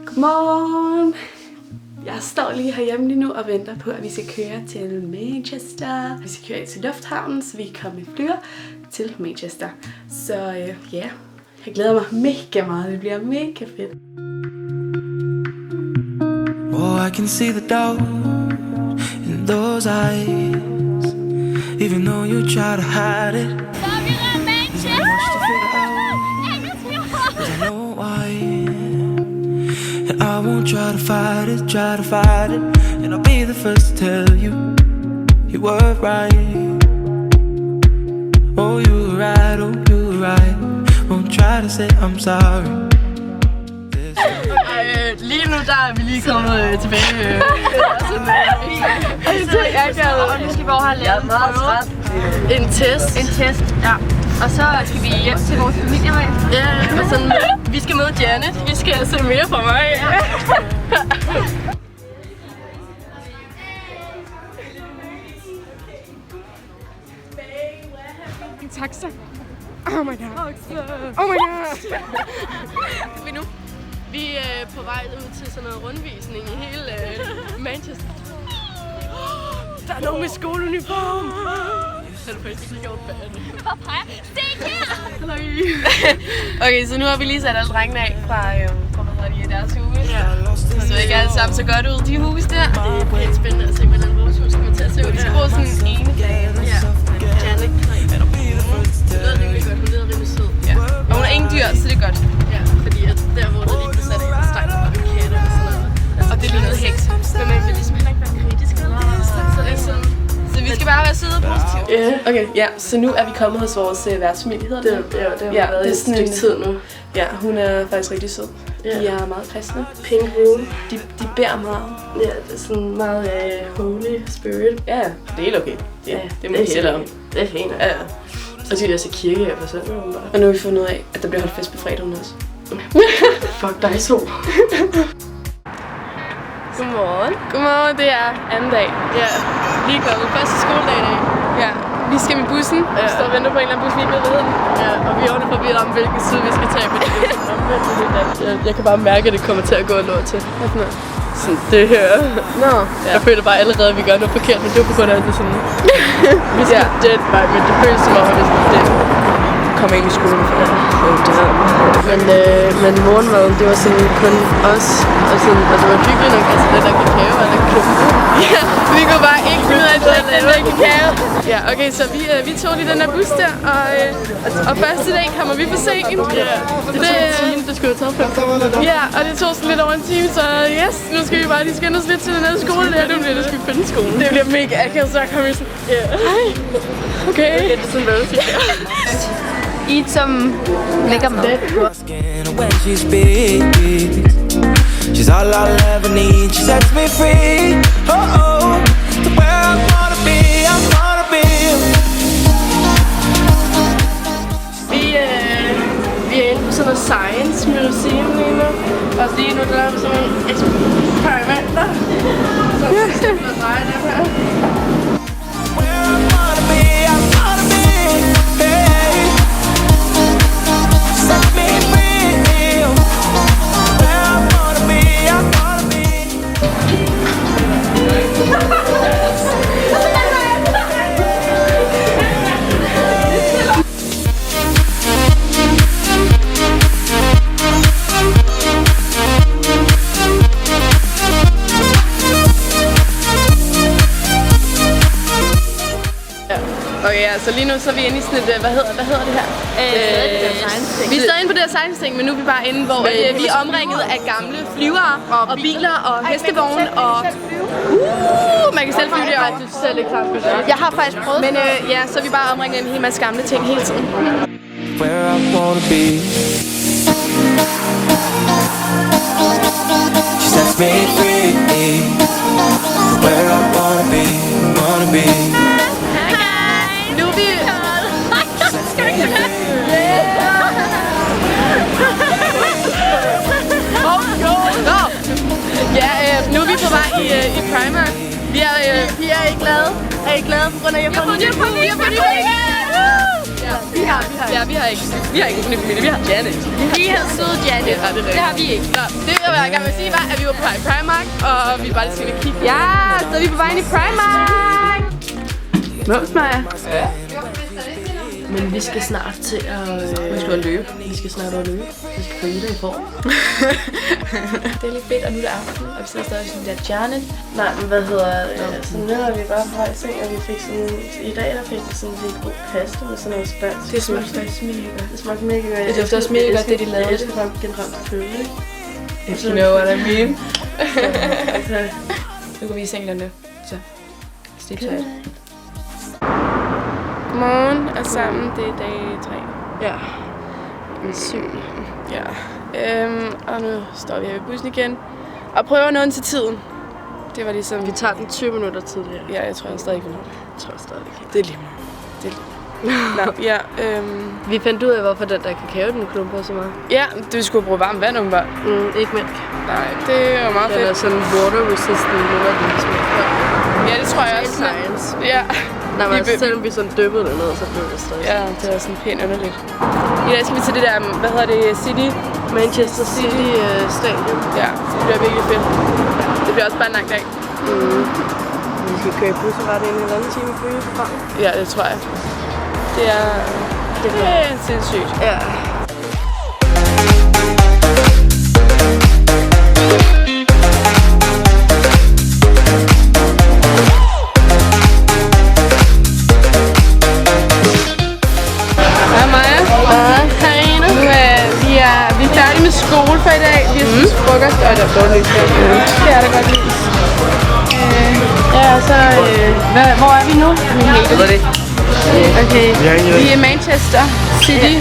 Godmorgen! Jeg står lige herhjemme lige nu og venter på, at vi skal køre til Manchester. Vi skal køre ind til lufthavnen, så vi kan komme i flyver til Manchester. Så ja, jeg glæder mig mega meget. Det bliver mega fedt. Oh, I can see the doubt in those eyes, even though you try to hide it. And I won't try to fight it, and I'll be the first to tell you, you were right. Oh, you were right, won't try to say I'm sorry. Lige nu der er vi lige kommet tilbage. Og nu skal vi over her lave en test. Ja. Og så skal vi hjem til vores familie bagefter. Ja, og sådan, vi skal møde Janet. Vi skal se mere fra mig. En taxa. Oh my god. Oh my god. Vi nu. Vi er på vej ud til sådan noget rundvisning i hele Manchester. Der er nogen med skoleuniform. Har du faktisk lige gjort færdig? Okay, så nu har vi lige sat alle drengene af fra deres huse. Ja. Så det ikke alle sammen så godt ud, de huse der. Det er helt spændende at se, hvordan vores hus kommer til at se ud. Vi skal bruge sådan en ene dag. Ja. Janet. Det lyder rimelig godt. Hun lyder rimelig sød. Ja. Og hun har ingen dyr, så det er godt. Ja, fordi at der hvor der lige blev sat af, der stak der bare katte og sådan noget. Altså, og det lyder heks. Men man vil ligesom heller ikke være kritisk. Så det er sådan. Så vi skal bare være søde og positive. Okay, ja, så nu er vi kommet hos vores værtsfamilie, hedder det? Det har været det er et sådan stykke tid nu. Ja, hun er faktisk rigtig sød. De er meget kristne. Pink room. De bærer meget. Ja, det er sådan meget holy spirit. Ja, det er helt okay. Det må vi selv om. Det er fint. Ja. Så skal vi også kirke her på søndag. Og nu har vi fundet ud af, at der bliver holdt fest på fredagen også. Fuck dig så. Godmorgen. Godmorgen, det er anden dag. Ja, lige kommet. Første skoledag i dag. Ja, vi skal med bussen. Vi står og venter på en eller anden bus, vi ikke ved. Ja, og vi er ordentligt forvirret om, hvilken side vi skal tage, fordi det er sådan omvendt. Jeg kan bare mærke, at det kommer til at gå lort til. Hvad for noget? Sådan det her. Nå. Ja. Jeg føler bare allerede, at vi gør noget forkert, men det er på grund af, at det er sådan... vi skal dead by, men det føles som om, at det er sådan det. Kommer ind i skolen for det. Men morgenmaden, det var sådan kun os, og det var hyggeligt nok, altså den der kakao, og der købte. Ja, vi kunne bare ikke finde ud af at drikke den der kakao. Ja, okay, så vi tog lige den der bus der, og første dag kommer vi for sent. Ja, det tog en time, det skulle have taget 5 minutter. Ja, og det tog sådan lidt over en time, så yes, nu skal vi bare lige skynde os lidt til den her skole der. Nu bliver det, skal vi finde skolen. Det bliver mega akavet, så kommer vi sådan, hej, okay. Det er sådan noget, Eat some lækker mad. When she speaks, she's all I'll ever need. She sets me free. Oh oh, to where I wanna be. I wanna be. Vi er inde på sådan noget science museum lige nu. Og lige nu der er sådan nogle eksperimenter, som vi skal dreje dem her. Where I wanna be. I wanna be. Hey, set me free. Where I wanna be. I wanna be. Okay, ja, så lige nu så er vi inde i sådan et, hvad hedder det her? Vi er stadig inde på det her science-ting, men nu er vi bare inde, hvor vi er omringet af gamle flyvere og biler og hestevogne og... man kan selv flyve det op. Selv ikke klart for det. Jeg har faktisk prøvet, men ja, så er vi bare omringet af en hel masse gamle ting hele tiden. Where I wanna be. She sets me free. Where I wanna be, wanna be. Nu er vi... Ja, nu er vi på vej i Primark. Vi er ikke glade. Er I glade på grund af, at jeg får en ny? Vi har ikke en familie, vi har Janet. Vi har søde Janet. Det har vi ikke. Nå, det jeg vil gerne sige var, at vi var på vej i Primark, og vi bare lige skal kigge. Ja, så er vi på vej ind i Primark. Mums, Maja. Ja. Men vi skal snart til at... Vi skal løbe. Vi skal snart at løbe. Vi skal følge det i form. Det er lidt fedt, og nu er det aften, og vi sidder stadig sådan der Janet. Nej, men hvad hedder så nu er vi bare på vej i seng, og vi fik sådan... I dag der fik vi sådan lidt god pasta med sådan noget spansk. Det smagte faktisk mega godt. Det smagte mega godt. Det dufter også mega godt, det de lavede. Det er generelt køle, ikke? If you know what I mean. Okay. Nu går vi i seng nu. Så, stay tight. Morgen er sammen, det er dag 3. Ja. Med 7. Ja. Og nu står vi her ved bussen igen. Og prøver at nå den til tiden. Det var ligesom... Vi tager den 20 minutter tidligere. Ja, jeg tror jeg stadig kan nå. Jeg tror stadig ikke. Det er lige meget. Det er lige meget. Nå, ja. Vi fandt ud af, hvorfor den der kakao, den klumper så meget. Ja, du skulle bruge varmt vand, åbenbart. Ikke mælk. Nej, det var meget Den er fedt. sådan water resistant, nu er den smag. Ja, det tror jeg også. Science. Ja. Nej, men selvom vi sådan dyppede det ned, så blev det stadig. Ja, det var sådan pænt underligt. I dag skal vi til det der, hvad hedder det, City? Manchester City Stadion. Ja, det bliver virkelig fedt. Det bliver også bare en lang dag. Vi skal køre i bus og rette ind i en anden time for programmet. Ja, det tror jeg. Det er sindssygt. Ja. Vi er færdige med skole for i dag. Vi har spist frokost, og der er dårligt. Det er der godt lide. Ja, så hvor er vi nu? Okay. Vi er i Manchester City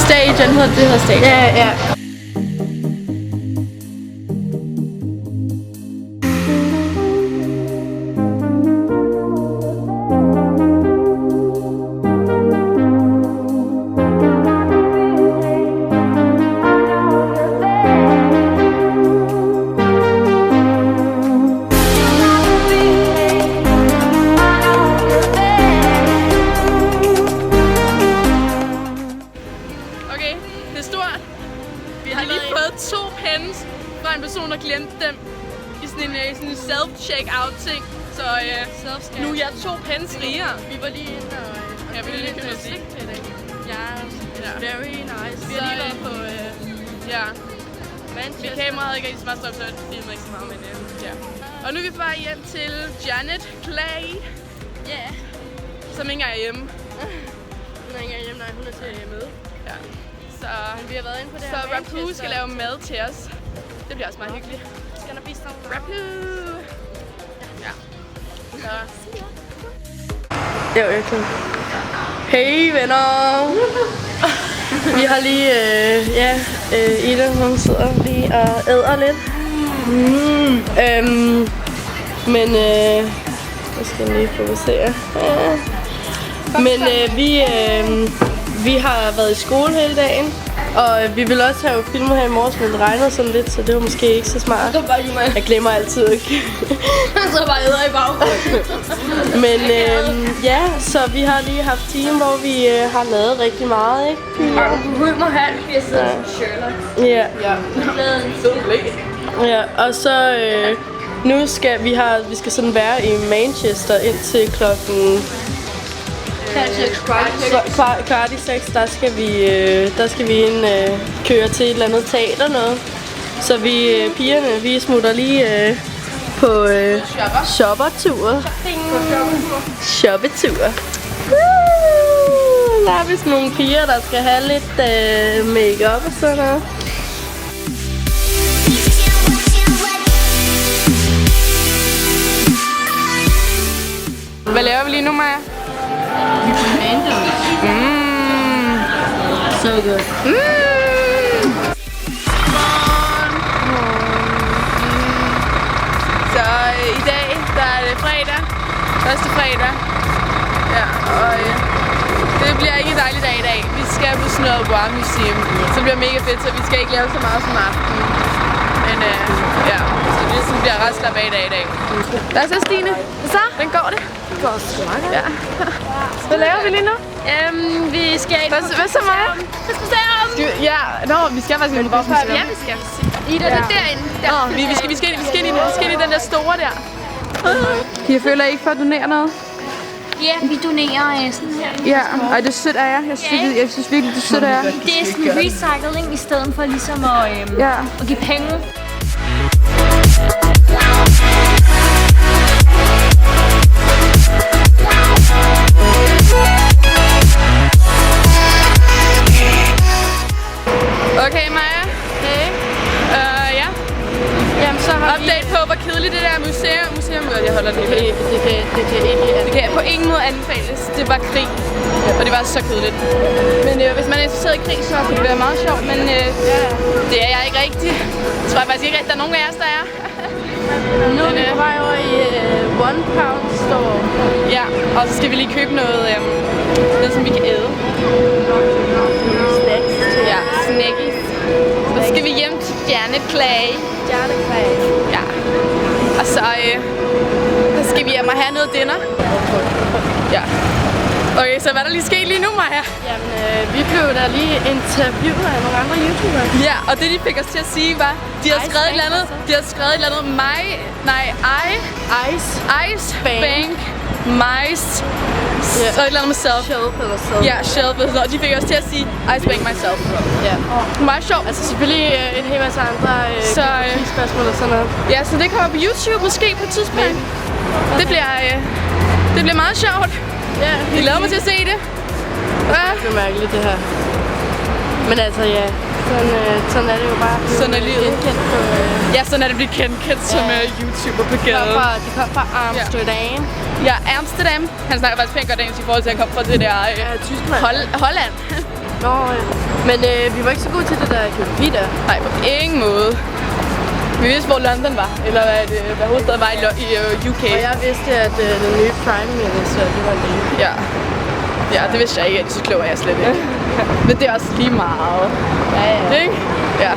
Stadion, hedder det hedder stadion. Ja. En person, der glemte dem i sådan en self-check-out ting. Så nu er jeg 2 pence rigere. Vi var lige inde og vi var lige inde og musik til i dag. Ja, very nice. Vi har lige været på Manchester. Mit kamera havde ikke rigtig så meget strøm, så det filmede ikke så meget, men ja. Og nu er vi på vej hjem til Janet Clay. Ja. Som ikke engang er hjemme. Hun er ikke engang hjemme, nej, hun er til møde. Ja. Så vi har været inde på det her. Så Manchester. Rapu skal lave mad til os. Det bliver også meget hyggeligt. Skal der blive sådan Rapu! Ja. Så. Jo, jeg kan. Hey venner! Vi har lige, Ida, hun sidder lige og æder lidt. Men, jeg skal lige fokusere. Men vi har været i skole hele dagen. Og vi ville også have filmet her i morges, men det regnede sådan lidt, så det var måske ikke så smart. Jeg glemmer altid ikke. Så bare æder i baggrunden. Men ja, så vi har lige haft time, hvor vi har lavet rigtig meget, ikke? Hun må have det, sidder som Sherlock. Ja. Lavet en fed blik. Ja, og så nu skal vi skal sådan være i Manchester indtil klokken... Kvart i 6, der skal vi ind, køre til et eller andet teater noget. Så pigerne, vi smutter lige på shoppertur. Shoppetur. Der er vist nogle piger, der skal have lidt make-up og sådan noget. Hvad laver vi lige nu, Maja? So good. Så i dag, der er det fredag. Første fredag. Ja, og det bliver ikke en dejlig dag i dag. Vi skal på sådan noget War Museum, så det bliver mega fedt, så vi skal ikke lave så meget som aften. Men ja, så det sådan bliver ret slap af i dag. Hvad så, Stine? Så? Hvordan går det? Det går sgu meget. Ja. Hvad laver vi lige nu? Vi skal ind på Hvad så mig? museum. Ja, vi skal faktisk ind på museum. Ja, vi skal. Ida, det er derinde. Vi skal ind i den der store der. Jeg føler ikke for at donere noget. Ja, vi donerer sådan her. Ja, og det er sødt af jer. Jeg synes virkelig, det er sødt af jer. Det er sådan recycling i stedet for ligesom at give penge. Okay, Maja. Hey. Ja. Jamen, så har update på, hvor kedeligt det der museum jeg holder det helt. Det kan på ingen måde anbefales. Det var krig, og det var så kedeligt. Men hvis man er interesseret i krig, så kan det være meget sjovt, men det er jeg ikke rigtig. Jeg tror faktisk ikke, at der er nogen af os, der er. Nu er vi på vej over i One Pound Store. Ja, og så skal vi lige købe noget, som vi kan æde. Snacks til Snackies. Så skal vi hjem til Stjerneklage. Ja. Og så skal vi hjem og have noget dinner. Ja. Okay, så hvad er der lige sket lige nu, Maja? Jamen, vi blev da lige interviewet af nogle andre YouTubere. Ja, og det de fik os til at sige var, de har skrevet et eller andet, Ice Bank, Mice, så et eller andet med self. Ja, shelf. Og de fik os til at sige, Ice Bank myself. Ja. Meget sjovt. Altså selvfølgelig en hel masse andre spørgsmål og sådan noget. Ja, så det kommer på YouTube måske på et tidspunkt. Det bliver meget sjovt. Ja, Jeg glæder mig til at se det. Det er mærkeligt, det her. Men altså, ja. Sådan er det jo bare. Sådan er livet. Kendt på, Ja, sådan er det blevet kendt som YouTuber på gaden. De kom fra Amsterdam. Ja, Amsterdam. Han snakker faktisk pænt godt engelsk i forhold til, at han kom fra det der Tyskland. Holland. Nå, ja. Men vi var ikke så gode til det der geografi der. Nej, på ingen måde. Vi vidste, hvor London var, eller hvad hovedstaden var i UK. Og jeg vidste, at den nye Prime Minister, det var det. Ja, det vidste jeg ikke, så klog er jeg slet ikke. Men det er også lige meget. Ja. Ikke? Ja,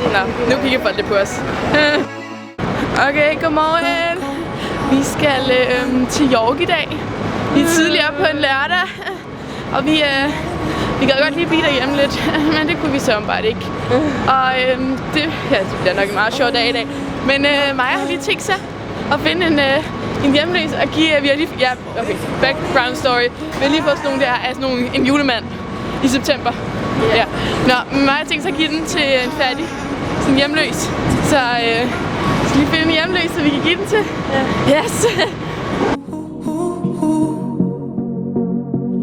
nu kigger folk lidt på os. Okay, godmorgen. Vi skal til York i dag. Vi er tidligere op på en lørdag. Og vi gad godt lige blive derhjemme lidt, men det kunne vi så bare ikke. Og det bliver nok en meget sjov dag i dag. Men Maja har lige tænkt sig at finde en hjemløs og give... background story. Vi har lige fået sådan nogle en julemand i september. Ja. Nå, Maja har tænkt sig at give den til en fattig, sådan hjemløs. Så skal lige finde en hjemløs, så vi kan give den til. Ja. Yes!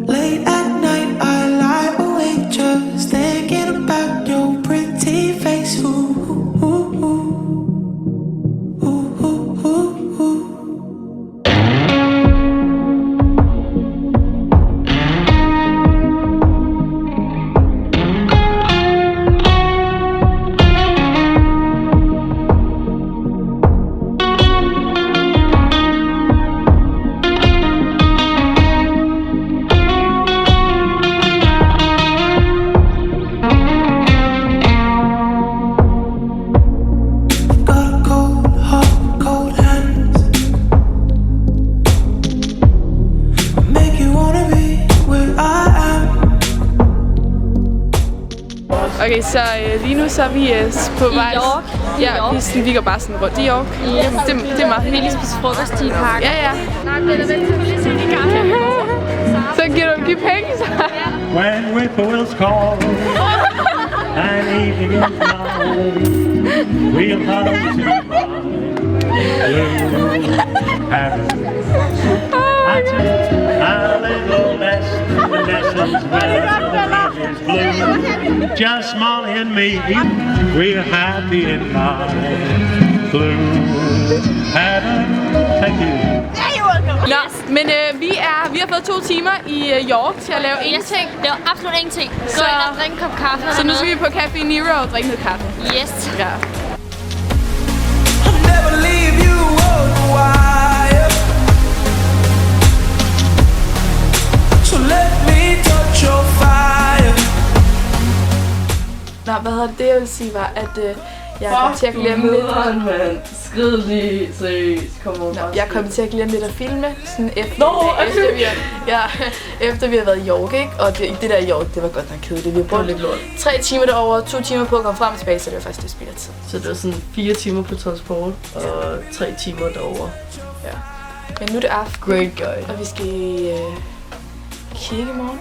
Late at night, I lie awake just thinking about your pretty face. Okay, så lige nu så er vi på vej. I York. Ja, vi går bare sådan rundt i York. Yes. Det er meget Vi lige spise frokost i parken. Ja. Nej, det er da vel, lige se de gamle. Så giver du penge, så? When whippoorwills call and evening is long, we'll come to blue heaven. I took a little lesson, the lessons where the wind is blue. Just Molly and me, we're happy in my blue heaven. Thank you. Nå, men vi har fået 2 timer i York til at lave ingenting. Det var absolut ingenting. Gå ind og drikke en kop kaffe. Så nu skal vi på Café Nero og drikke noget kaffe. Yes. Ja. I'll never leave you on the wire. So let me touch your fire. Nå, hvad hedder det? Det jeg vil sige var, at Jeg kom til at glemme lidt. mand. Skrid lige, seriøst. Kom on. Jeg kom til at glemme lidt at filme, sådan efter vi har været i York, ikke? Og det der i York, det var godt nok kedeligt. Vi har brugt lidt lort. 3 timer derovre, 2 timer på at komme frem og tilbage, så det var faktisk det spild af tid. Så det var sådan 4 timer på transport og 3 timer derovre. Ja. Men nu er det aften. Great guy. Og vi skal kigge i morgen.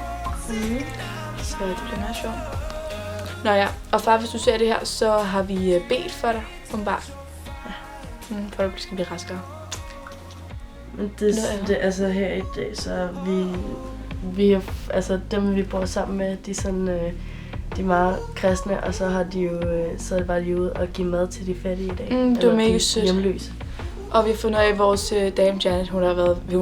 Så det bliver meget sjovt. Nå ja, og far, hvis du ser det her, så har vi bedt for dig, åbenbart. For at du skal blive raskere. Men det altså her i dag, så vi har, altså dem vi bor sammen med, de er sådan, de er meget kristne, og så har de jo, så var de ude og give mad til de fattige i dag. Det var mega sødt. Hjemløse. Og vi har fundet af, at vores dame Janet, hun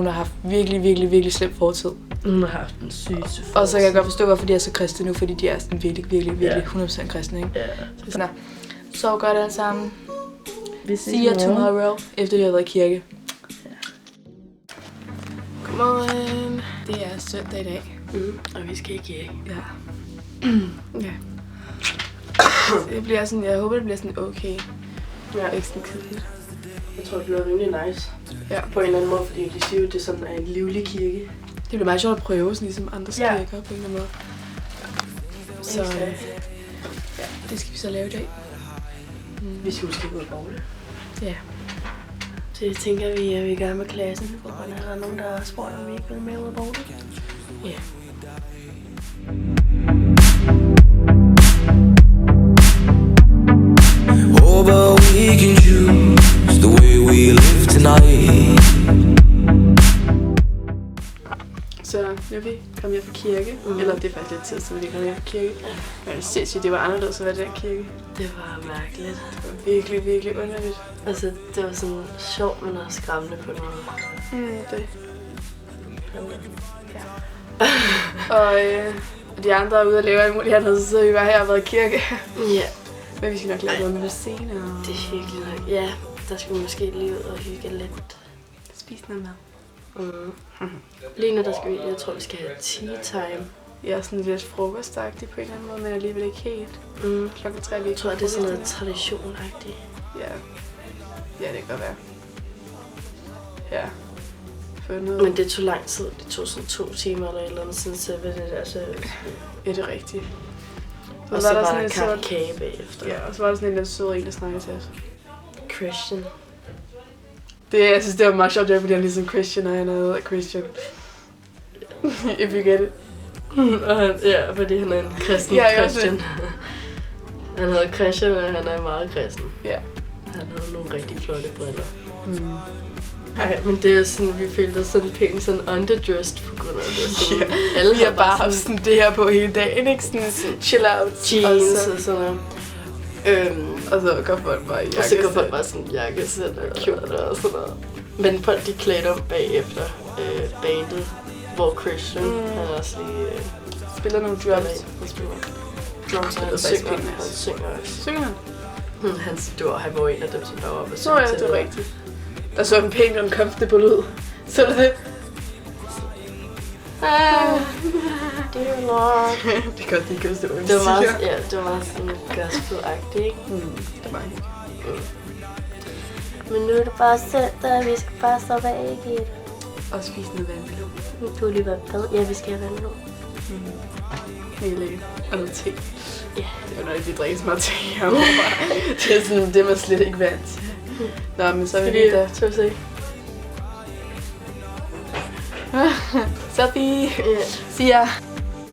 har haft virkelig slem fortid. Hun har haft en sygeste fortid. Og så kan jeg godt forstå, hvorfor de er så kristne nu, fordi de er sådan virkelig 100% kristne, ikke? Ja. Så sov godt alle sammen. Vi See you tomorrow, efter de har været i kirke. Godmorgen. Det er søndag i dag. Og vi skal i kirke. Ja. Ja. Det bliver sådan, jeg håber, det bliver sådan okay. Ja. Ikke sådan kedeligt. Jeg tror, det bliver rimelig nice. Ja. På en eller anden måde, fordi de siger jo, det er sådan en livlig kirke. Det bliver meget sjovt at prøve, sådan ligesom andre kirker på en eller anden måde. Så ja, det skal vi så lave i dag. Vi skal måske gå og bogle. Ja. Så jeg tænker, vi er i gang med klassen. Og der er nogen, der har spurgt, om vi ikke vil med ud og bogle. Ja. Oh, but we can choose the way we live tonight. Så nu er vi kommet hjem fra kirke. Eller det er faktisk lidt tid, så vi kommer hjem fra kirke. Men sindssygt, det var anderledes at være den kirke. Det var mærkeligt. Det var virkelig underligt. Altså, det var sådan sjovt, men også skræmmende på en måde. Det. Ja. Og de andre er ude og lave alt muligt andet, så sidder vi bare her og været i kirke. Ja. Men vi skal nok lave noget med det senere. Det er virkelig nok. Ja, der skal vi måske lige ud og hygge lidt. Spise noget mad. Lige nu, der skal vi, jeg tror, vi skal have tea time. Ja, sådan lidt frokostagtigt på en eller anden måde, men alligevel ikke helt. Klokken 3 vi. Jeg tror, det er sådan noget traditionagtigt. Ja, det kan godt være. Ja. Men det tog lang tid. Det tog sådan 2 timer eller et eller andet siden, så ved det der service. Ja, det er rigtigt. Og så var der kaffe kage bagefter. Ja, og så var der sådan en lidt sød en, der snakkede til os. Christian. Jeg synes, det var meget sjovt, fordi han er ligesom Christian, og han hedder Christian. If you get it. Ja, fordi han er en kristen Christian. Han hedder Christian, og han er meget kristen. Ja. Han havde nogle rigtig flotte briller. Ej, men det er sådan, vi følte os sådan pænt sådan underdressed på grund af det. Sådan, alle vi har bare haft sådan det her på hele dagen, ikke? Sådan chill out. Jeans og sådan noget. Og så går folk bare i jakkesæt. Og så går folk bare sådan jakkesæt og kjoler og sådan noget. Men folk de klædte om bagefter bandet, hvor Christian han også lige spiller nogle drums. Han spiller drums, og han synger også. Synger han? Han var en af dem, som var oppe og synger. Nå ja, det er rigtigt. Der så en pænt og comfortable ud. Så det? Dear Lord. Det er godt, det kan stå. Det var meget, ja, det var meget sådan gospel-agtigt, ikke? Det var ikke. Men nu er det bare søndag, og vi skal bare stoppe af igen. Og spise noget vandmelon. Du har lige været bad. Ja, vi skal have vandmelon. Helt lækkert. Og noget te. Ja. Det er jo noget, de drikker så meget te herovre. Det er sådan, det er man slet ikke vant til. Nå, men så er vi lige der. Så se. Sophie. Siger.